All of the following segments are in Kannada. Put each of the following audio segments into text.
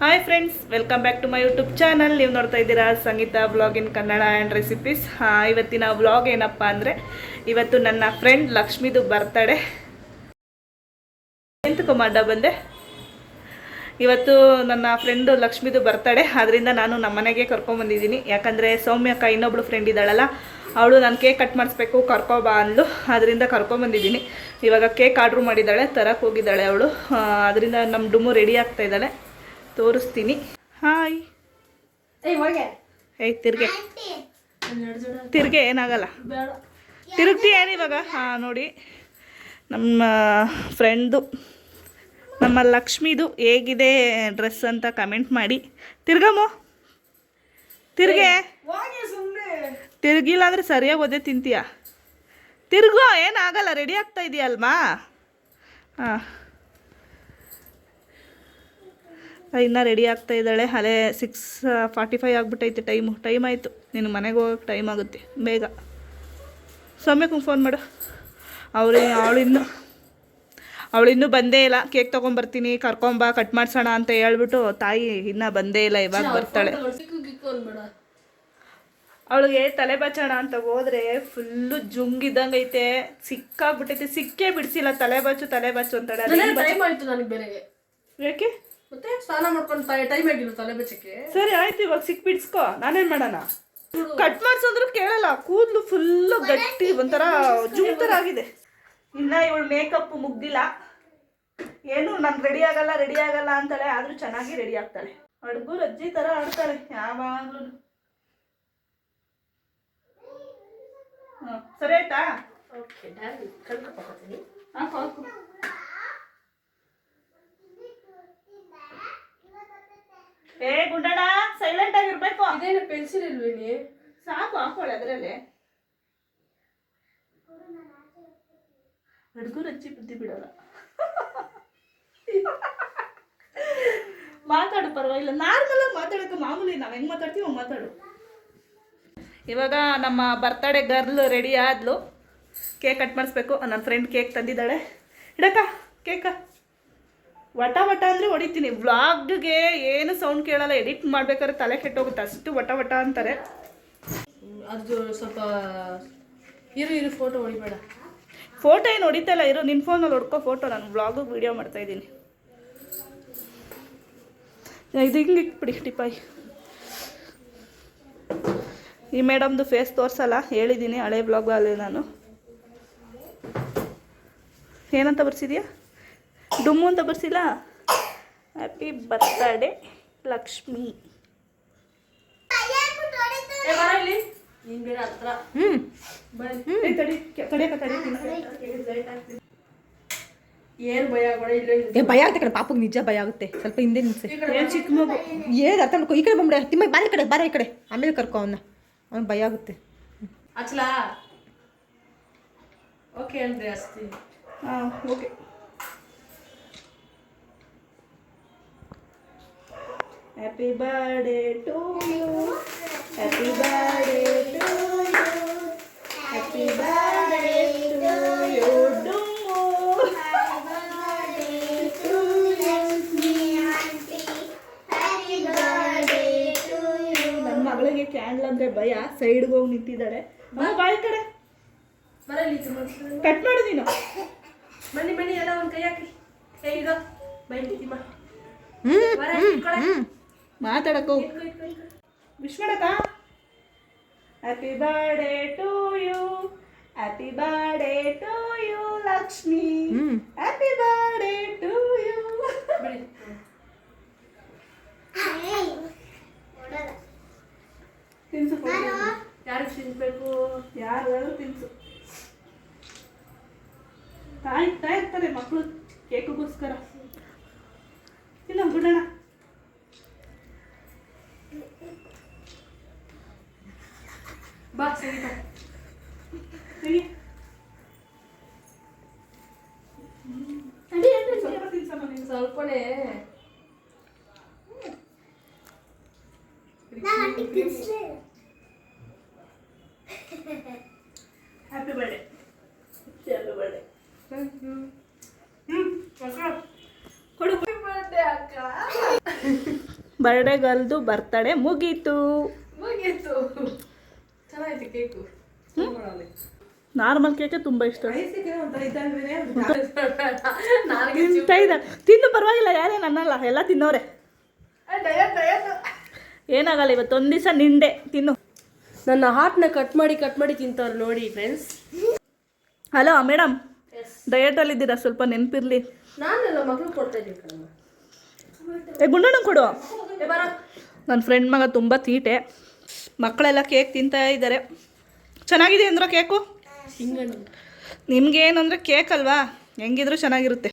Hi friends, welcome back to my YouTube channel. ನೀವು ನೋಡ್ತಾ ಇದ್ದೀರಾ Sangeetha blog in Kannada and recipes. ಇವತ್ತಿನ ವ್ಲಾಗ್ ಏನಪ್ಪ ಅಂದರೆ, ಇವತ್ತು ನನ್ನ ಫ್ರೆಂಡ್ ಲಕ್ಷ್ಮಿದು ಬರ್ತಡೇ. ಎಂತಕ್ಕೂ ಮಾಡ ಬಂದೆ. ಇವತ್ತು ನನ್ನ ಫ್ರೆಂಡು ಲಕ್ಷ್ಮಿದು ಬರ್ತಡೇ, ಅದರಿಂದ ನಾನು ನಮ್ಮ ಮನೆಗೆ ಕರ್ಕೊಂಬಂದಿದ್ದೀನಿ. ಯಾಕಂದರೆ ಸೌಮ್ಯಕ್ಕ ಇನ್ನೊಬ್ಳು ಫ್ರೆಂಡ್ ಇದ್ದಾಳಲ್ಲ, ಅವಳು ನಾನು ಕೇಕ್ ಕಟ್ ಮಾಡಿಸ್ಬೇಕು ಕರ್ಕೊಬಾ ಅಂದ್ಲು. ಅದರಿಂದ ಕರ್ಕೊಂಬಂದಿದ್ದೀನಿ. ಇವಾಗ ಕೇಕ್ ಆರ್ಡ್ರ್ ಮಾಡಿದ್ದಾಳೆ, ತರಕ್ಕೆ ಹೋಗಿದ್ದಾಳೆ ಅವಳು. ಅದರಿಂದ ನಮ್ಮ ಡುಮ್ಮು ರೆಡಿ ಆಗ್ತಾ ಇದ್ದಾಳೆ, ತೋರಿಸ್ತೀನಿ. ಹಾಯ್. ಏಯ್ ತಿರ್ಗೆ ಏನಾಗಲ್ಲ, ತಿರುಗ್ತಿ ಏನು ಇವಾಗ. ನೋಡಿ, ನಮ್ಮ ಫ್ರೆಂಡ್ದು, ನಮ್ಮ ಲಕ್ಷ್ಮಿದು ಹೇಗಿದೆ ಡ್ರೆಸ್ ಅಂತ ಕಮೆಂಟ್ ಮಾಡಿ. ತಿರ್ಗಮ್ಮು ತಿರ್ಗಿಲ್ಲ ಅಂದರೆ ಸರಿಯಾಗಿ ಒದ್ದೆ ತಿಂತೀಯ. ತಿರ್ಗೋ, ಏನಾಗಲ್ಲ, ರೆಡಿ ಆಗ್ತಾ ಇದೆಯಲ್ವಾ. ಹಾಂ, ಇನ್ನೂ ರೆಡಿ ಆಗ್ತಾ ಇದ್ದಾಳೆ. ಅಲ್ಲೇ 6:45 ಆಗಿಬಿಟ್ಟೈತೆ ಟೈಮ್ ಆಯಿತು. ನಿನ್ನ ಮನೆಗೆ ಹೋಗೋಕ್ಕೆ ಟೈಮ್ ಆಗುತ್ತೆ ಬೇಗ. ಸೌಮ್ಯಕ್ಕೆ ಫೋನ್ ಮಾಡು. ಅವಳಿನ್ನೂ ಬಂದೇ ಇಲ್ಲ. ಕೇಕ್ ತೊಗೊಂಬರ್ತೀನಿ, ಕರ್ಕೊಂಬ, ಕಟ್ ಮಾಡ್ಸೋಣ ಅಂತ ಹೇಳ್ಬಿಟ್ಟು ತಾಯಿ ಇನ್ನೂ ಬಂದೇ ಇಲ್ಲ. ಇವಾಗ ಬರ್ತಾಳೆ. ಅವಳಿಗೆ ತಲೆ ಬಚ್ಚೋಣ ಅಂತ ಹೋದರೆ ಫುಲ್ಲು ಜುಂಗಿದ್ದಂಗೆ ಐತೆ, ಸಿಕ್ಕಾಗ್ಬಿಟ್ಟೈತೆ. ಸಿಕ್ಕೇ ಬಿಡಿಸಿಲ್ಲ. ತಲೆ ಬಚ್ಚು ಅಂತಾಳೆ. ಯಾಕೆ ಮತ್ತೆ ಸ್ನಾನ ಮಾಡ್ಕೊಂಡು ಟೈಮ್ ಆಗಿಲ್ಲ ತಲೆ ಬಚ್ಚಕ್ಕೆ. ಸರಿ ಆಯ್ತು, ಇವಾಗ ಸಿಕ್ ಬಿಡ್ಸ್ಕೊ, ನಾನೇನ್ ಮಾಡೋಣ. ಕಟ್ ಮಾಡ್ಸಂದ್ರು ಕೇಳಲ್ಲ. ಕೂದಲು ಫುಲ್ಲು ಗಟ್ಟಿ, ಒಂಥರ ಜುಮ್ ಥರ ಆಗಿದೆ. ಇನ್ನ ಇವಳು ಮೇಕಪ್ ಮುಗ್ದಿಲ್ಲ. ಏನು ನಾನು ರೆಡಿ ಆಗಲ್ಲ ಅಂತಾಳೆ. ಆದ್ರೂ ಚೆನ್ನಾಗಿ ರೆಡಿ ಆಗ್ತಾಳೆ. ಅಡ್ಗೂರು ಅಜ್ಜಿ ಥರ ಆಡ್ತಾಳೆ ಯಾವಾಗ್ಲೂ. ಸರಿ ಆಯ್ತಾ? ಓಕೆ, ಕಳ್ಕೊತೀನಿ. ಏ ಗುಂಡಣ್ಣ, ಸೈಲೆಂಟ್ ಆಗಿರ್ಬೇಕು. ಇದೇನು ಪೆನ್ಸಿಲ್ ಇಲ್ವೇನಿ? ಸಾಕು, ಹಾಕೊಳ್ಳಿ ಅದರಲ್ಲಿ. ಹುಡುಗರು ಹಚ್ಚಿ ಬುದ್ಧಿ ಬಿಡೋಲ್ಲ. ಮಾತಾಡು, ಪರವಾಗಿಲ್ಲ. ನಾರ್ಮಲ್ ಆಗಿ ಮಾತಾಡೋಕೆ ಮಾಮೂಲಿ, ನಾವು ಹೆಂಗೆ ಮಾತಾಡ್ತೀವಿ ಹಂಗೆ ಮಾತಾಡು. ಇವಾಗ ನಮ್ಮ ಬರ್ತಡೇ ಗರ್ಲ್ ರೆಡಿ ಆದ್ಲು. ಕೇಕ್ ಕಟ್ ಮಾಡಿಸ್ಬೇಕು. ನನ್ನ ಫ್ರೆಂಡ್ ಕೇಕ್ ತಂದಿದ್ದಾಳೆ. ಇಡಕ್ಕ ಕೇಕ. ವಟ ಅಂದರೆ ಹೊಡಿತೀನಿ. ವ್ಲಾಗ್ಗೆ ಏನು ಸೌಂಡ್ ಕೇಳಲ್ಲ. ಎಡಿಟ್ ಮಾಡ್ಬೇಕಾದ್ರೆ ತಲೆ ಕೆಟ್ಟೋಗುತ್ತೆ, ಅಷ್ಟು ವಟ ಅಂತಾರೆ. ಅದು ಸ್ವಲ್ಪ ಇರು ಫೋಟೋ ಹೊಡಿಬೇಡ. ಫೋಟೋ ಏನು ಹೊಡಿತಲ್ಲ, ಇರು. ನಿನ್ನ ಫೋನಲ್ಲಿ ಹೊಡ್ಕೋ ಫೋಟೋ. ನಾನು ವ್ಲಾಗಿಗೆ ವೀಡಿಯೋ ಮಾಡ್ತಾಯಿದ್ದೀನಿ. ಇದು ಹಿಂಗೆ ಇಟ್ಬಿಡಿ ಟಿಪಾಯಿ. ಈ ಮೇಡಮ್ದು ಫೇಸ್ ತೋರಿಸಲ್ಲ, ಹೇಳಿದ್ದೀನಿ ಹಳೆ ಬ್ಲಾಗಲ್ಲಿ ನಾನು. ಏನಂತ ಬರ್ಸಿದ್ಯಾ? ಡುಮ್ಮು ಅಂತ ಬರ್ಸಿಲ್ಲ. Happy birthday Lakshmi. ಏನು ಭಯ ಭಯ ಆಗುತ್ತೆ ಕಡೆ. ಪಾಪಗೆ ನಿಜ ಭಯ ಆಗುತ್ತೆ. ಸ್ವಲ್ಪ ಹಿಂದೆ ನಿಲ್ಸೆ. ಚಿಕ್ಕ ಮಗು ಏನು ಅರ್ಥ ಮಾಡ್ಕೊ. ಈ ಕಡೆ ಬಂದ್ಬಿಡ. ತಿಮ್ಮ ಬಾರ ಈ ಕಡೆ. ಆಮೇಲೆ ಕರ್ಕೊ ಅವ್ನು ಭಯ ಆಗುತ್ತೆ. ಅಚ್ಚಲಾ ಓಕೆ ಅಂದ್ರೆ ಅಸ್ತಿ. ಹಾಂ, okay. Happy birthday to you, happy birthday to you, happy birthday to you ಡುಮ್ಮು, ನನ್ನ ಮಗಳಿಗೆ ಕ್ಯಾಂಡಲ್ ಅಂದರೆ ಭಯ. ಸೈಡ್ಗೆ ಹೋಗಿ ನಿಂತಿದ್ದಾಳೆ. ಬಾಯಿ ಕಡೆ ಬರಲಿ, ಕಟ್ ಮಾಡು ನೀನು. ಬನ್ನಿ ಎಲ್ಲ ಒಂದು ಕೈ ಹಾಕಿ. ಹೇಗಿದೋ ಬನ್ನಿ ತಿಮ್ಮ. ಮಾತಾಡಕ್ಕೋ ವಿಶ್ ಮಾಡಕ್ಕ. Happy birthday to you, happy birthday to you Lakshmi, happy birthday to you. ತಿನ್ಸು, ಯಾರಿಗೆ ತಿನ್ಬೇಕು? ಯಾರು ತಿನ್ಸು. ಕಾಯ್ತಾ ಇರ್ತಾರೆ ಮಕ್ಕಳು ಕೇಕಿಗೋಸ್ಕರ. ಇಲ್ಲ ಬಿಡೋಣ. ಬಾ ಸರಿ ಸ್ವಲ್ಪನೇ. Happy birthday. Happy birthday. Thank you. ಕೊಡು. ಬರ್ಡೇ ಅಕ್ಕ. ಬರ್ಡೇ ಗರ್ಲ್ದು ಬರ್ತಡೇ ಮುಗೀತು. ಮುಗೀತು. ಚೆನ್ನಾಗಿತ್ತು ಕೇಕು. ನಾರ್ಮಲ್ ಕೇಕೆ ತುಂಬ ಇಷ್ಟ. ನನಗೆ ತಿನ್ನು ಪರವಾಗಿಲ್ಲ, ಯಾರೇನು ಅನ್ನಲ್ಲ, ಎಲ್ಲ ತಿನ್ನೋರೆ. ಏನಾಗಲ್ಲ, ಇವತ್ತು ಒಂದು ದಿವಸ ನಿಂದೆ ತಿನ್ನು. ನನ್ನ ಹಾರ್ಟ್ನ ಕಟ್ ಮಾಡಿ ತಿಂತವ್ರು ನೋಡಿ ಫ್ರೆಂಡ್ಸ್. ಹಲೋ ಮೇಡಮ್, ಡಯಟಲ್ಲಿದ್ದೀರಾ, ಸ್ವಲ್ಪ ನೆನಪಿರ್ಲಿ. ನಾನೆಲ್ಲ ಮಕ್ಕಳು ಕೊಡ್ತಾ ಇದ್ದೀನಿ. ಗುಂಡಣ್ಣ ಕೊಡು. ನನ್ನ ಫ್ರೆಂಡ್ ಮಗ ತುಂಬ ತೀಟೆ. ಮಕ್ಕಳೆಲ್ಲ ಕೇಕ್ ತಿಂತಾ ಇದ್ದಾರೆ. ಚೆನ್ನಾಗಿದೆ ಅಂದ್ರ ಕೇಕು? ನಿಮ್ಗೇನಂದರೆ ಕೇಕ್ ಅಲ್ವಾ, ಹೆಂಗಿದ್ರು ಚೆನ್ನಾಗಿರುತ್ತೆ.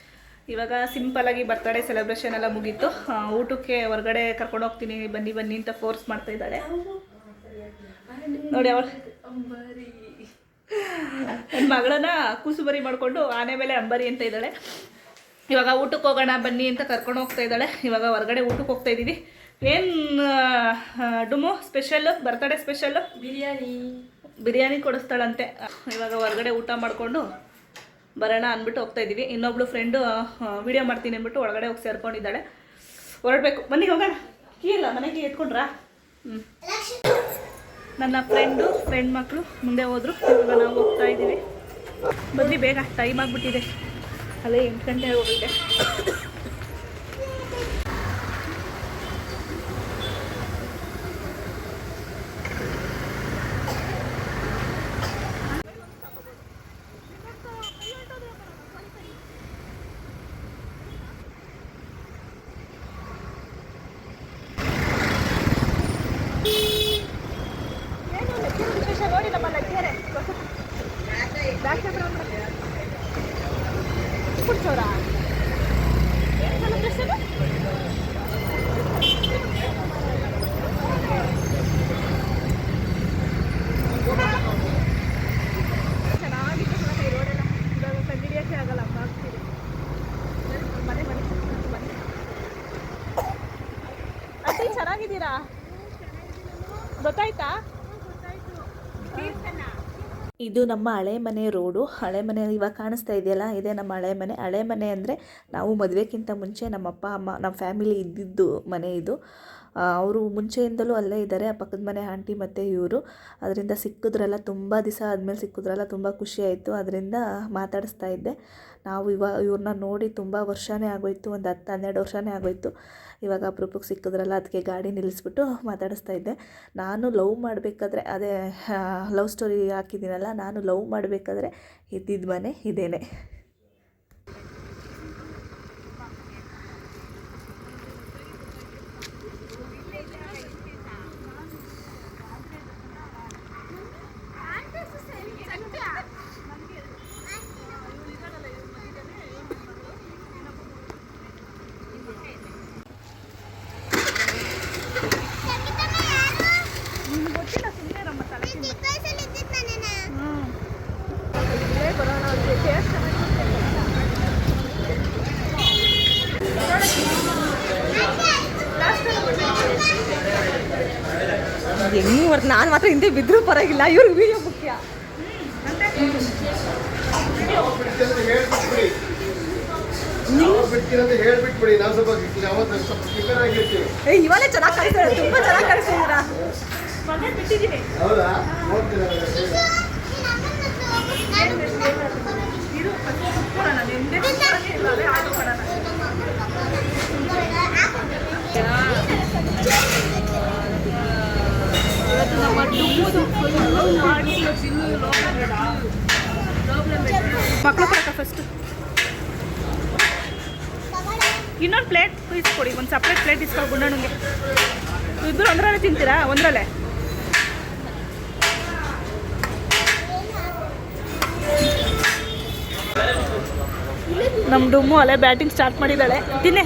ಇವಾಗ ಸಿಂಪಲಾಗಿ ಬರ್ತಡೇ ಸೆಲೆಬ್ರೇಷನ್ ಎಲ್ಲ ಮುಗೀತು. ಊಟಕ್ಕೆ ಹೊರಗಡೆ ಕರ್ಕೊಂಡು ಹೋಗ್ತೀನಿ ಬನ್ನಿ ಬನ್ನಿ ಅಂತ ಫೋರ್ಸ್ ಮಾಡ್ತಾ ಇದ್ದಾಳೆ ನೋಡಿ. ಅವಳು ನನ್ನ ಮಗಳನ್ನ ಕೂಸುಬರಿ ಮಾಡಿಕೊಂಡು ಆನೆ ಮೇಲೆ ಅಂಬರಿ ಅಂತ ಇದ್ದಾಳೆ. ಇವಾಗ ಊಟಕ್ಕೆ ಹೋಗೋಣ ಬನ್ನಿ ಅಂತ ಕರ್ಕೊಂಡು ಹೋಗ್ತಾ ಇದ್ದಾಳೆ. ಇವಾಗ ಹೊರಗಡೆ ಊಟಕ್ಕೆ ಹೋಗ್ತಾ ಇದ್ದೀವಿ. ಏನು ಡುಮು ಸ್ಪೆಷಲ್ಲು, ಬರ್ತಡೇ ಸ್ಪೆಷಲ್ಲು ಬಿರಿಯಾನಿ ಕೊಡಿಸ್ತಾಳಂತೆ. ಇವಾಗ ಹೊರಗಡೆ ಊಟ ಮಾಡಿಕೊಂಡು ಬರೋಣ ಅಂದ್ಬಿಟ್ಟು ಹೋಗ್ತಾ ಇದ್ದೀವಿ. ಇನ್ನೊಬ್ಳು ಫ್ರೆಂಡು ವೀಡಿಯೋ ಮಾಡ್ತೀನಿ ಅಂದ್ಬಿಟ್ಟು ಒಳಗಡೆ ಹೋಗಿ ಸೇರ್ಕೊಂಡಿದ್ದಾಳೆ. ಹೊರಡಬೇಕು, ಬನ್ನಿ ಹೋಗೋಣ. ಕೀ ಇಲ್ಲ ಮನೆಗೆ ಎತ್ಕೊಂಡ್ರಾ? ನನ್ನ ಫ್ರೆಂಡ್ ಮಕ್ಕಳು ಮುಂದೆ ಹೋದರು. ಇವಾಗ ನಾವು ಹೋಗ್ತಾ ಇದ್ದೀವಿ. ಬನ್ನಿ ಬೇಗ, ಟೈಮ್ ಆಗಿಬಿಟ್ಟಿದೆ. ಅಲ್ಲೇ 8 ಗಂಟೆ ಹೋಗಿದೆ. ನೋಡಿ ನಮ್ಮ ಲಗ್ಗೆರೆ ಬ್ಯಾಕ್ ಕ್ಯಾಮ್ರಾ ಕುಡ್ಸೋರ ಚೆನ್ನಾಗಿತ್ತು ಈ ರೋಡೆಲ್ಲ. ಇವಾಗ ಕಂಡಿಡಿಯೋಕ್ಕೆ ಆಗಲ್ಲ, ಅಮ್ಮ ಆಗ್ತೀವಿ. ಮನೆ ಅತಿ ಚೆನ್ನಾಗಿದ್ದೀರಾ? ಗೊತ್ತಾಯ್ತಾ? ಇದು ನಮ್ಮ ಹಳೆ ಮನೆ ರೋಡು. ಹಳೆ ಮನೆ ಇವಾಗ ಕಾಣಿಸ್ತಾ ಇದೆಯಲ್ಲ, ಇದೇ ನಮ್ಮ ಹಳೆ ಮನೆ. ಹಳೆ ಮನೆ ಅಂದರೆ ನಾವು ಮದುವೆಗಿಂತ ಮುಂಚೆ ನಮ್ಮ ಅಪ್ಪ ಅಮ್ಮ ನಮ್ಮ ಫ್ಯಾಮಿಲಿ ಇದ್ದಿದ್ದು ಮನೆ ಇದು. ಅವರು ಮುಂಚೆಯಿಂದಲೂ ಅಲ್ಲೇ ಇದ್ದಾರೆ, ಪಕ್ಕದ ಮನೆ ಆಂಟಿ ಮತ್ತು ಇವರು. ಅದರಿಂದ ಸಿಕ್ಕಿದ್ರೆಲ್ಲ ತುಂಬ ದಿವಸ ಆದಮೇಲೆ ಸಿಕ್ಕಿದ್ರೆಲ್ಲ ತುಂಬ ಖುಷಿ ಆಯಿತು. ಅದರಿಂದ ಮಾತಾಡಿಸ್ತಾ ಇದ್ದೆ. ನಾವು ಇವ್ರನ್ನ ನೋಡಿ ತುಂಬ ವರ್ಷವೇ ಆಗೋಯ್ತು, ಒಂದು 10-12 ವರ್ಷವೇ ಆಗೋಯ್ತು. ಇವಾಗ ಅಪರೂಪಕ್ಕೆ ಸಿಕ್ಕಿದ್ರಲ್ಲ, ಅದಕ್ಕೆ ಗಾಡಿ ನಿಲ್ಲಿಸ್ಬಿಟ್ಟು ಮಾತಾಡಿಸ್ತಾ ಇದ್ದೆ. ನಾನು ಲವ್ ಮಾಡಬೇಕಾದ್ರೆ, ಅದೇ ಲವ್ ಸ್ಟೋರಿ ಹಾಕಿದ್ದೀನಲ್ಲ, ನಾನು ಲವ್ ಮಾಡಬೇಕಾದ್ರೆ ಇದ್ದಿದ್ದ ಮನೆ ಇದೇನೆ. ಹೆಂಗೆ ಬರ್ತು, ನಾನು ಮಾತ್ರ ಹಿಂದೆ ಬಿದ್ದರೂ ಪರವಾಗಿಲ್ಲ, ಇವ್ರಿಗೆ ವೀಡಿಯೋ ಮುಖ್ಯ. ಹೇಳ್ಬಿಟ್ಬಿಡಿ, ನಾವು ಸ್ವಲ್ಪ ಇವನೇ ಚೆನ್ನಾಗಿ ಕಾಣಿಸ್ತಾರೆ, ತುಂಬ ಚೆನ್ನಾಗಿ ಕಾಣಿಸ್ತಿದ್ದೀರಾ. ಹೌದಾ? ಮಕ್ಕಳು ಕೊಡಕ ಫಸ್ಟ್ ಇನ್ನೊಂದು ಪ್ಲೇಟ್ ಇಸ್ಕೊಡಿ, ಒಂದು ಸಪ್ರೇಟ್ ಪ್ಲೇಟ್ ಇಸ್ಕೊಳ್ಳಿ ಗುಂಡಣ್ಣಗೆ. ಇಬ್ಬರು ಒಂದರಲ್ಲೇ ತಿಂತೀರಾ? ಒಂದರಲ್ಲೇ ನಮ್ಮ ಡುಮ್ಮು ಅಲ್ಲೇ ಬ್ಯಾಟಿಂಗ್ ಸ್ಟಾರ್ಟ್ ಮಾಡಿದ್ದಾಳೆ. ತಿನ್ನೆ.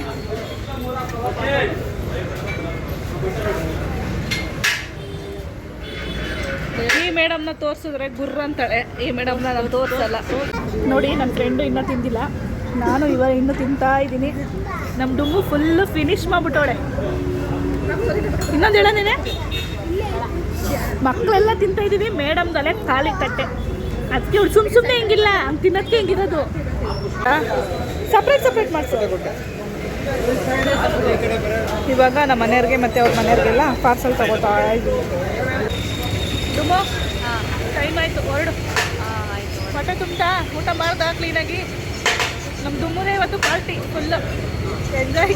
ಈ ಮೇಡಮ್ನ ತೋರಿಸಿದ್ರೆ ಗುರ್ರ ಅಂತಾಳೆ, ಈ ಮೇಡಮ್ನ ನಾನು ತೋರಿಸಲ್ಲ. ನೋಡಿ ನನ್ನ ಫ್ರೆಂಡು ಇನ್ನೂ ತಿಂದಿಲ್ಲ, ನಾನು ಇವಾಗ ಇನ್ನೂ ತಿಂತಾ ಇದ್ದೀನಿ. ನಮ್ಮ ಡುಮ್ಮು ಫುಲ್ಲು ಫಿನಿಶ್ ಮಾಡಿಬಿಟ್ಟವಳೆ. ಇನ್ನೊಂದು ಹೇಳೋದೇನೆ, ಮಕ್ಕಳೆಲ್ಲ ತಿಂತಾ ಇದ್ದೀವಿ, ಮೇಡಮ್ಗಲ್ಲೇ ಖಾಲಿ ತಟ್ಟೆ. ಅದಕ್ಕೆ ಅವ್ಳು ಸುಮ್ಮನೆ ಹಿಂಗಿಲ್ಲ, ಹಂಗೆ ತಿನ್ನೋದಕ್ಕೆ ಹಿಂಗಿರೋದು. ಸಪ್ರೇಟ್ ಮಾಡಿಸೋ. ಇವಾಗ ನಮ್ಮ ಮನೆಯವ್ರಿಗೆ ಮತ್ತು ಅವ್ರ ಮನೆಯವ್ರಿಗೆಲ್ಲ ಪಾರ್ಸಲ್ ತಗೋತಾ ಇದ್ದೀವಿ. ತುಂಬ ಟೈಮ್ ಆಯಿತು, ಹೊರಡು. ಹೊಟ್ಟೆ ತುಂಬ್ತಾ ಊಟ ಮಾಡ್ದ ಕ್ಲೀನಾಗಿ. ನಮ್ಮ ದುಮ್ಮುದೇ ಇವತ್ತು ಪಾರ್ಟಿ ಫುಲ್ಲು ಎಂಜಾಯ್.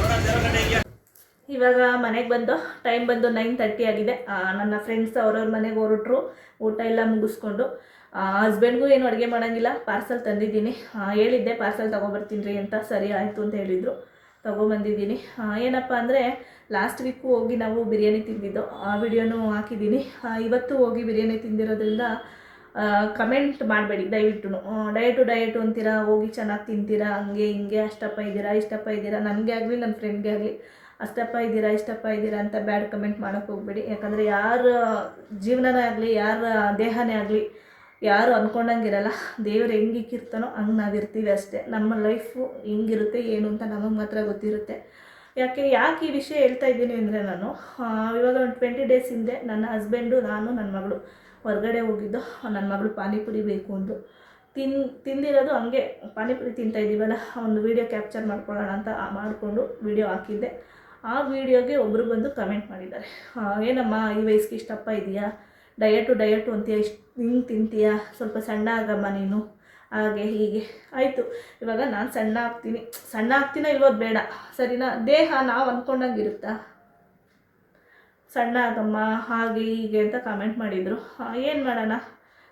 ಇವಾಗ ಮನೆಗೆ ಬಂದು ಟೈಮ್ ಬಂದು 9:30 ಆಗಿದೆ. ನನ್ನ ಫ್ರೆಂಡ್ಸ್ ಅವ್ರವ್ರ ಮನೆಗೆ ಹೊರಟ್ರು ಊಟ ಎಲ್ಲ ಮುಗಿಸ್ಕೊಂಡು. ಹಸ್ಬೆಂಡ್ಗೂ ಏನು ಅಡುಗೆ ಮಾಡೋಂಗಿಲ್ಲ, ಪಾರ್ಸಲ್ ತಂದಿದ್ದೀನಿ. ಹೇಳಿದ್ದೆ ಪಾರ್ಸಲ್ ತೊಗೊಬರ್ತೀನಿ ರೀ ಅಂತ. ಸರಿ ಆಯಿತು ಅಂತ ಹೇಳಿದರು, ತೊಗೊಬಂದಿದ್ದೀನಿ. ಏನಪ್ಪ ಅಂದರೆ ಲಾಸ್ಟ್ ವೀಕು ಹೋಗಿ ನಾವು ಬಿರಿಯಾನಿ ತಿಂದಿದ್ದು, ಆ ವಿಡಿಯೋನೂ ಹಾಕಿದ್ದೀನಿ. ಇವತ್ತು ಹೋಗಿ ಬಿರಿಯಾನಿ ತಿಂದಿರೋದ್ರಿಂದ ಕಮೆಂಟ್ ಮಾಡಬೇಡಿ ದಯವಿಟ್ಟು. ಡಯಟು ಅಂತೀರಾ, ಹೋಗಿ ಚೆನ್ನಾಗಿ ತಿಂತೀರಾ, ಹಂಗೆ ಹಿಂಗೆ ಅಷ್ಟಪ್ಪ ಇದ್ದೀರಾ ಇಷ್ಟಪ್ಪ ಇದ್ದೀರಾ. ನನಗೆ ಆಗಲಿ ನನ್ನ ಫ್ರೆಂಡ್ಗೆ ಆಗಲಿ ಅಷ್ಟಪ್ಪ ಇದ್ದೀರಾ ಅಂತ ಬ್ಯಾಡ್ ಕಮೆಂಟ್ ಮಾಡೋಕ್ಕೆ ಹೋಗ್ಬೇಡಿ. ಯಾಕಂದರೆ ಯಾರ ಜೀವನನೇ ಆಗಲಿ, ಯಾರ ದೇಹನೇ ಆಗಲಿ ಯಾರು ಅಂದ್ಕೊಂಡಂಗಿರಲ್ಲ. ದೇವ್ರು ಹೆಂಗೆ ಇಕ್ಕಿರ್ತಾನೋ ಹಂಗೆ ನಾವಿರ್ತೀವಿ ಅಷ್ಟೇ. ನಮ್ಮ ಲೈಫು ಹೆಂಗಿರುತ್ತೆ ಏನು ಅಂತ ನಮಗೆ ಮಾತ್ರ ಗೊತ್ತಿರುತ್ತೆ. ಯಾಕೆ ಈ ವಿಷಯ ಹೇಳ್ತಾ ಇದ್ದೀನಿ ಅಂದರೆ, ನಾನು ಇವಾಗ ಒಂದು 20 ಡೇಸ್ ಹಿಂದೆ ನನ್ನ ಹಸ್ಬೆಂಡು, ನಾನು, ನನ್ನ ಮಗಳು ಹೊರಗಡೆ ಹೋಗಿದ್ದು. ನನ್ನ ಮಗಳು ಪಾನಿಪುರಿ ಬೇಕು ಅಂದು ತಿಂದಿರೋದು ಹಂಗೆ ಪಾನಿಪುರಿ ತಿಂತಾಯಿದ್ದೀವಲ್ಲ, ಒಂದು ವೀಡಿಯೋ ಕ್ಯಾಪ್ಚರ್ ಮಾಡ್ಕೊಳ್ಳೋಣ ಅಂತ ಮಾಡಿಕೊಂಡು ವೀಡಿಯೋ ಹಾಕಿದ್ದೆ. ಆ ವಿಡಿಯೋಗೆ ಒಬ್ಬರು ಬಂದು ಕಮೆಂಟ್ ಮಾಡಿದ್ದಾರೆ, ಏನಮ್ಮ ಈ ವಯಸ್ಸಿಗೆ ಇಷ್ಟಪ್ಪ ಇದೆಯಾ, ಡಯಟು ಅಂತೀಯ, ಹಿಂಗೆ ತಿಂತೀಯ, ಸ್ವಲ್ಪ ಸಣ್ಣ ಆಗಮ್ಮ ನೀನು, ಹಾಗೆ ಹೀಗೆ. ಆಯಿತು, ಇವಾಗ ನಾನು ಸಣ್ಣ ಆಗ್ತೀನೋ ಇಲ್ವೋದು ಬೇಡ, ಸರಿನಾ? ದೇಹ ನಾವು ಅಂದ್ಕೊಂಡಂಗೆ ಇರುತ್ತಾ? ಸಣ್ಣ ಆಗಮ್ಮ ಹಾಗೆ ಹೀಗೆ ಅಂತ ಕಮೆಂಟ್ ಮಾಡಿದರು. ಏನು ಮಾಡೋಣ,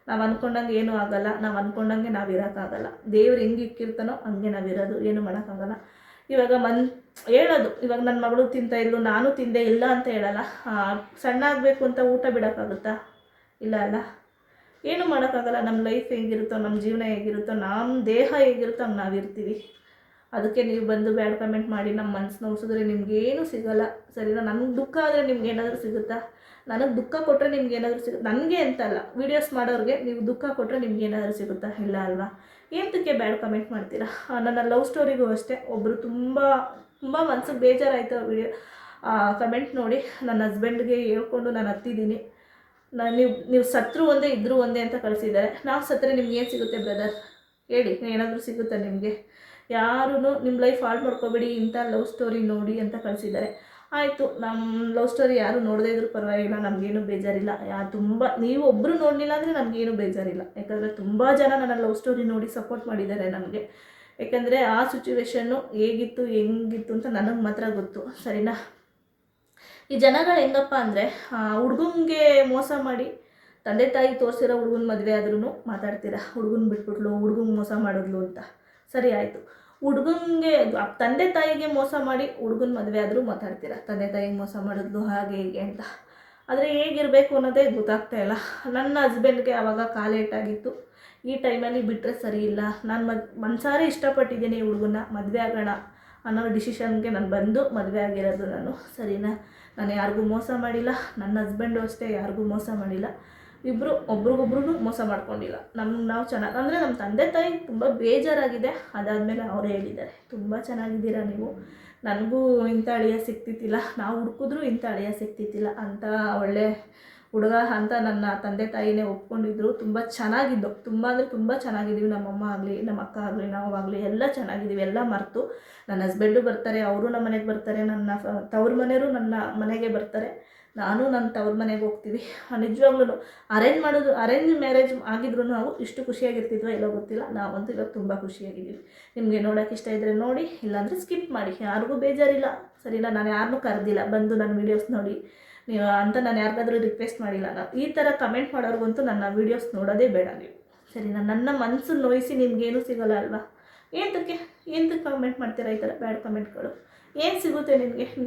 ನಾವು ಅಂದ್ಕೊಂಡಂಗೆ ಏನೂ ಆಗೋಲ್ಲ, ನಾವು ಅಂದ್ಕೊಂಡಂಗೆ ನಾವು ಇರೋಕ್ಕಾಗಲ್ಲ. ದೇವ್ರು ಹೆಂಗೆ ಇಕ್ಕಿರ್ತಾನೋ ಹಂಗೆ ನಾವಿರೋದು, ಏನು ಮಾಡೋಕ್ಕಾಗಲ್ಲ. ಇವಾಗ ಹೇಳೋದು, ಇವಾಗ ನನ್ನ ಮಗಳು ತಿಂತಾಯಿದ್ಲು, ನಾನು ತಿಂದೆ ಇಲ್ಲ ಅಂತ ಹೇಳಲ್ಲ. ಸಣ್ಣ ಆಗಬೇಕು ಅಂತ ಊಟ ಬಿಡೋಕ್ಕಾಗುತ್ತಾ? ಇಲ್ಲ ಅಲ್ಲ, ಏನೂ ಮಾಡೋಕ್ಕಾಗಲ್ಲ. ನಮ್ಮ ಲೈಫ್ ಹೇಗಿರುತ್ತೋ, ನಮ್ಮ ಜೀವನ ಹೇಗಿರುತ್ತೋ, ನಮ್ಮ ದೇಹ ಹೇಗಿರುತ್ತೋ ಹಂಗೆ ನಾವಿರ್ತೀವಿ. ಅದಕ್ಕೆ ನೀವು ಬಂದು ಬ್ಯಾಡ್ ಕಮೆಂಟ್ ಮಾಡಿ ನಮ್ಮ ಮನಸ್ಸು ನೋವಿಸಿದ್ರೆ ನಿಮಗೇನು ಸಿಗೋಲ್ಲ, ಸರಿನಾ? ನನಗೆ ದುಃಖ ಆದರೆ ನಿಮ್ಗೆ ಏನಾದರೂ ಸಿಗುತ್ತಾ? ನನಗೆ ದುಃಖ ಕೊಟ್ಟರೆ ನಿಮ್ಗೆ ಏನಾದರೂ ಸಿಗುತ್ತೆ? ನನಗೆ ಅಂತಲ್ಲ, ವೀಡಿಯೋಸ್ ಮಾಡೋರಿಗೆ ನೀವು ದುಃಖ ಕೊಟ್ಟರೆ ನಿಮ್ಗೆ ಏನಾದರೂ ಸಿಗುತ್ತಾ? ಇಲ್ಲ ಅಲ್ವಾ? ಏನಕ್ಕೆ ಬ್ಯಾಡ್ ಕಮೆಂಟ್ ಮಾಡ್ತೀರಾ? ನನ್ನ ಲವ್ ಸ್ಟೋರಿಗೂ ಅಷ್ಟೇ, ಒಬ್ಬರು ತುಂಬ ಮನ್ಸಿಗೆ ಬೇಜಾರಾಯಿತು ಆ ವಿಡಿಯೋ ಕಮೆಂಟ್ ನೋಡಿ. ನನ್ನ ಹಸ್ಬೆಂಡ್ಗೆ ಹೇಳ್ಕೊಂಡು ನಾನು ಹತ್ತಿದ್ದೀನಿ. ನೀವು ಸತ್ರು ಒಂದೇ ಇದ್ದರೂ ಒಂದೇ ಅಂತ ಕಳಿಸಿದ್ದಾರೆ. ನಾವು ಸತ್ತರೆ ನಿಮ್ಗೆ ಏನು ಸಿಗುತ್ತೆ ಬ್ರದರ್ ಹೇಳಿ? ಏನಾದರೂ ಸಿಗುತ್ತಾ ನಿಮಗೆ? ಯಾರೂ ನಿಮ್ಮ ಲೈಫ್ ಹಾಳು ಮಾಡ್ಕೋಬೇಡಿ, ಇಂಥ ಲವ್ ಸ್ಟೋರಿ ನೋಡಿ ಅಂತ ಕಳಿಸಿದ್ದಾರೆ. ಆಯಿತು, ನಮ್ಮ ಲವ್ ಸ್ಟೋರಿ ಯಾರು ನೋಡದೇ ಇದ್ರೂ ಪರವಾಗಿಲ್ಲ, ನಮಗೇನು ಬೇಜಾರಿಲ್ಲ. ನೀವು ಒಬ್ಬರು ನೋಡಲಿಲ್ಲ ಅಂದರೆ ನಮಗೇನು ಬೇಜಾರಿಲ್ಲ. ಯಾಕಂದರೆ ತುಂಬ ಜನ ನನ್ನ ಲವ್ ಸ್ಟೋರಿ ನೋಡಿ ಸಪೋರ್ಟ್ ಮಾಡಿದ್ದಾರೆ ನಮಗೆ. ಯಾಕಂದರೆ ಆ ಸಿಚುವೇಶನ್ನು ಹೇಗಿತ್ತು ಹೆಂಗಿತ್ತು ಅಂತ ನನಗೆ ಮಾತ್ರ ಗೊತ್ತು, ಸರಿನಾ? ಈ ಜನಗಳು ಹೆಂಗಪ್ಪ ಅಂದರೆ, ಹುಡುಗಂಗೆ ಮೋಸ ಮಾಡಿ ತಂದೆ ತಾಯಿ ತೋರಿಸಿರೋ ಹುಡುಗನ ಮದುವೆ ಆದ್ರೂ ಮಾತಾಡ್ತೀರಾ, ಹುಡುಗನ ಬಿಟ್ಬಿಟ್ಲು, ಹುಡುಗಂಗೆ ಮೋಸ ಮಾಡಿದ್ಲು ಅಂತ. ಸರಿ ಆಯಿತು, ಹುಡುಗಂಗೆ ತಂದೆ ತಾಯಿಗೆ ಮೋಸ ಮಾಡಿ ಹುಡುಗನ ಮದುವೆ ಆದರೂ ಮಾತಾಡ್ತೀರಾ, ತಂದೆ ತಾಯಿಗೆ ಮೋಸ ಮಾಡಿದ್ಲು ಹಾಗೆ ಹೀಗೆ ಅಂತ. ಆದರೆ ಹೇಗಿರಬೇಕು ಅನ್ನೋದೇ ಗೊತ್ತಾಗ್ತಾ ಇಲ್ಲ. ನನ್ನ ಹಸ್ಬೆಂಡ್ಗೆ ಆವಾಗ ಕಾಲೇಟಾಗಿತ್ತು. ಈ ಟೈಮಲ್ಲಿ ಬಿಟ್ಟರೆ ಸರಿ ಇಲ್ಲ. ನಾನು ಮನಸಾರೆ ಇಷ್ಟಪಟ್ಟಿದ್ದೀನಿ ಹುಡುಗನ, ಮದುವೆ ಆಗೋಣ ಅನ್ನೋ ಡಿಸಿಷನ್ಗೆ ನಾನು ಬಂದು ಮದುವೆ ಆಗಿರೋದು ನಾನು, ಸರಿನಾ? ನಾನು ಯಾರಿಗೂ ಮೋಸ ಮಾಡಿಲ್ಲ, ನನ್ನ ಹಸ್ಬೆಂಡು ಅಷ್ಟೇ ಯಾರಿಗೂ ಮೋಸ ಮಾಡಿಲ್ಲ. ಇಬ್ಬರು ಒಬ್ರಿಗೊಬ್ರು ಮೋಸ ಮಾಡ್ಕೊಂಡಿಲ್ಲ. ನಾವು ಚೆನ್ನಾಗಿ ಅಂದರೆ ನಮ್ಮ ತಂದೆ ತಾಯಿ ತುಂಬ ಬೇಜಾರಾಗಿದೆ. ಅದಾದಮೇಲೆ ಅವರೇ ಹೇಳಿದ್ದಾರೆ, ತುಂಬ ಚೆನ್ನಾಗಿದ್ದೀರಾ ನೀವು, ನನಗೂ ಇಂಥ ಅಳಿಯ ಸಿಗ್ತಿತ್ತಿಲ್ಲ, ನಾವು ಹುಡುಕಿದ್ರೂ ಇಂಥ ಅಳಿಯ ಸಿಗ್ತಿತ್ತಿಲ್ಲ ಅಂತ ಒಳ್ಳೆ ಹುಡುಗ ಅಂತ ನನ್ನ ತಂದೆ ತಾಯಿನೇ ಒಪ್ಕೊಂಡಿದ್ರು. ತುಂಬ ಚೆನ್ನಾಗಿದ್ದು, ತುಂಬ ಅಂದರೆ ತುಂಬ ಚೆನ್ನಾಗಿದ್ದೀವಿ. ನಮ್ಮಮ್ಮ ಆಗಲಿ, ನಮ್ಮ ಅಕ್ಕ ಆಗಲಿ, ನಾವಾಗಲಿ ಎಲ್ಲ ಚೆನ್ನಾಗಿದ್ದೀವಿ. ಎಲ್ಲ ಮರೆತು ನನ್ನ ಹಸ್ಬೆಂಡು ಬರ್ತಾರೆ, ಅವರು ನಮ್ಮ ಮನೆಗೆ ಬರ್ತಾರೆ, ನನ್ನ ತವ್ರ ಮನೆಯವರು ನನ್ನ ಮನೆಗೆ ಬರ್ತಾರೆ, ನಾನು ನನ್ನ ತವ್ರ ಮನೆಗೆ ಹೋಗ್ತೀವಿ. ನಿಜವಾಗ್ಲೂ ಅರೇಂಜ್ ಮ್ಯಾರೇಜ್ ಆಗಿದ್ರು ನಾವು ಇಷ್ಟು ಖುಷಿಯಾಗಿರ್ತಿದ್ವೋ ಎಲ್ಲೋ ಗೊತ್ತಿಲ್ಲ. ನಾವಂತೂ ಇವಾಗ ತುಂಬ ಖುಷಿಯಾಗಿದ್ದೀವಿ. ನಿಮಗೆ ನೋಡೋಕೆ ಇಷ್ಟ ಇದ್ದರೆ ನೋಡಿ, ಇಲ್ಲಾಂದರೆ ಸ್ಕಿಪ್ ಮಾಡಿ, ಯಾರಿಗೂ ಬೇಜಾರಿಲ್ಲ, ಸರಿನಾ? ನಾನು ಯಾರನ್ನೂ ಕರೆದಿಲ್ಲ ಬಂದು ನನ್ನ ವೀಡಿಯೋಸ್ ನೋಡಿ ನೀವು ಅಂತ, ನಾನು ಯಾರಿಗಾದ್ರೂ ರಿಕ್ವೆಸ್ಟ್ ಮಾಡಿಲ್ಲ. ನಾನು ಈ ಥರ ಕಮೆಂಟ್ ಮಾಡೋರ್ಗಂತೂ ನನ್ನ ವೀಡಿಯೋಸ್ ನೋಡೋದೇ ಬೇಡ ನೀವು, ಸರಿನಾ? ನನ್ನ ಮನಸ್ಸು ನೋಯಿಸಿ ನಿಮಗೇನು ಸಿಗೋಲ್ಲ ಅಲ್ವಾ? ಏನಕ್ಕೆ ಕಮೆಂಟ್ ಮಾಡ್ತೀರಾ ಈ ಥರ ಬ್ಯಾಡ್ ಕಮೆಂಟ್ಗಳು? ಏನು ಸಿಗುತ್ತೆ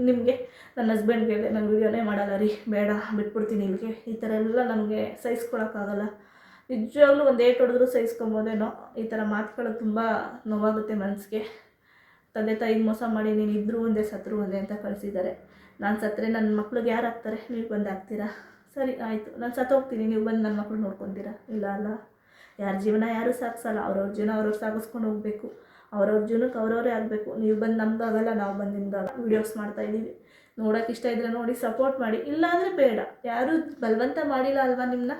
ನಿಮಗೆ? ನನ್ನ ಹಸ್ಬೆಂಡ್ಗೆ ಹೇಳಿದೆ, ನಾನು ವೀಡಿಯೋನೇ ಮಾಡಲ್ಲ ರೀ, ಬೇಡ ಬಿಟ್ಬಿಡ್ತೀನಿ ಇಲ್ಲಿಗೆ, ಈ ಥರ ಎಲ್ಲ ನನಗೆ ಸಹಿಸ್ಕೊಳಕ್ಕಾಗಲ್ಲ. ನಿಜವಾಗ್ಲೂ ಒಂದು ಏಟ್ ಹೊಡೆದ್ರೂ ಸಹಿಸ್ಕೊಬೋದೇನೋ. ಈ ಥರ ಮಾತುಗಳು ತುಂಬ ನೋವಾಗುತ್ತೆ ಮನಸ್ಸಿಗೆ. ತಂದೆ ತಾಯಿಗೆ ಮೋಸ ಮಾಡಿ ನೀನು ಇದ್ದರೂ ಒಂದೇ ಸತ್ರು ಒಂದೇ ಅಂತ ಕಳಿಸಿದ್ದಾರೆ. ನಾನು ಸತ್ತರೆ ನನ್ನ ಮಕ್ಳಿಗೆ ಯಾರು ಆಗ್ತಾರೆ? ನೀವು ಬಂದು ಆಗ್ತೀರಾ? ಸರಿ ಆಯಿತು, ನಾನು ಸತ್ತೋಗ್ತೀನಿ, ನೀವು ಬಂದು ನನ್ನ ಮಕ್ಳು ನೋಡ್ಕೊತೀರಾ? ಇಲ್ಲ ಅಲ್ಲ, ಯಾರ ಜೀವನ ಯಾರೂ ಸಾಗಿಸಲ್ಲ. ಅವ್ರವ್ರ ಜೀವನ ಅವ್ರವ್ರು ಸಾಗಿಸ್ಕೊಂಡು ಹೋಗಬೇಕು, ಅವ್ರವ್ರ ಜೀವನಕ್ಕೆ ಅವ್ರವರೇ ಆಗಬೇಕು. ನೀವು ಬಂದು ನಮ್ಗಾಗಲ್ಲ, ನಾವು ಬಂದು ನಿಮ್ಗಾಗಲ್ಲ. ವೀಡಿಯೋಸ್ ಮಾಡ್ತಾಯಿದ್ದೀವಿ, ನೋಡೋಕೆ ಇಷ್ಟ ಇದ್ದರೆ ನೋಡಿ, ಸಪೋರ್ಟ್ ಮಾಡಿ, ಇಲ್ಲಾಂದರೆ ಬೇಡ. ಯಾರೂ ಬಲವಂತ ಮಾಡಿಲ್ಲ ಅಲ್ವಾ ನಿಮ್ಮನ್ನ?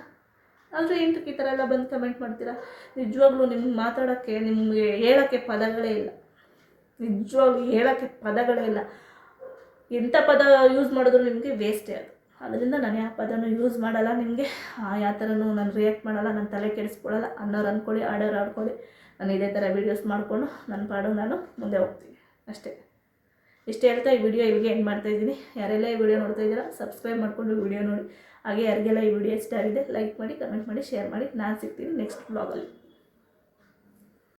ಆದರೆ ಏನಕ್ಕೆ ಈ ಥರ ಎಲ್ಲ ಬಂದು ಕಮೆಂಟ್ ಮಾಡ್ತೀರಾ? ನಿಜವಾಗ್ಲೂ ನಿಮ್ಗೆ ಮಾತಾಡೋಕ್ಕೆ, ನಿಮಗೆ ಹೇಳೋಕ್ಕೆ ಪದಗಳೇ ಇಲ್ಲ. ನಿಜವಾಗ್ಲೂ ಹೇಳೋಕ್ಕೆ ಪದಗಳೇ ಇಲ್ಲ. ಎಂಥ ಪದ ಯೂಸ್ ಮಾಡಿದ್ರು ನಿಮಗೆ ವೇಸ್ಟೇ ಅದು. ಅದರಿಂದ ನಾನು ಯಾವ ಪದನೂ ಯೂಸ್ ಮಾಡಲ್ಲ. ನಿಮಗೆ ಯಾವ ಥರನೂ ನಾನು ರಿಯಾಕ್ಟ್ ಮಾಡಲ್ಲ, ನಾನು ತಲೆ ಕೆಡಿಸ್ಕೊಳ್ಳಲ್ಲ. ಅನ್ನೋರು ಅಂದ್ಕೊಳ್ಳಿ, ಆಡೋರು ಆಡ್ಕೊಳ್ಳಿ. ನಾನು ಇದೇ ಥರ ವೀಡಿಯೋಸ್ ಮಾಡಿಕೊಂಡು ನನ್ನ ಪಾಡು ನಾನು ಮುಂದೆ ಹೋಗ್ತೀನಿ ಅಷ್ಟೇ. ಇಷ್ಟು ಹೇಳ್ತಾ ಈ ವಿಡಿಯೋ ಇಲ್ಲಿಗೆ ಎಂಡ್ ಮಾಡ್ತಾಯಿದ್ದೀನಿ. ಯಾರೆಲ್ಲ ಈ ವಿಡಿಯೋ ನೋಡ್ತಾ ಇದ್ದೀರಾ ಸಬ್ಸ್ಕ್ರೈಬ್ ಮಾಡಿಕೊಂಡು ವಿಡಿಯೋ ನೋಡಿ. ಹಾಗೆ ಯಾರಿಗೆಲ್ಲ ಈ ವಿಡಿಯೋ ಇಷ್ಟ ಆಗಿದೆ ಲೈಕ್ ಮಾಡಿ, ಕಮೆಂಟ್ ಮಾಡಿ, ಶೇರ್ ಮಾಡಿ. ನಾನು ಸಿಗ್ತೀನಿ ನೆಕ್ಸ್ಟ್ ಬ್ಲಾಗಲ್ಲಿ.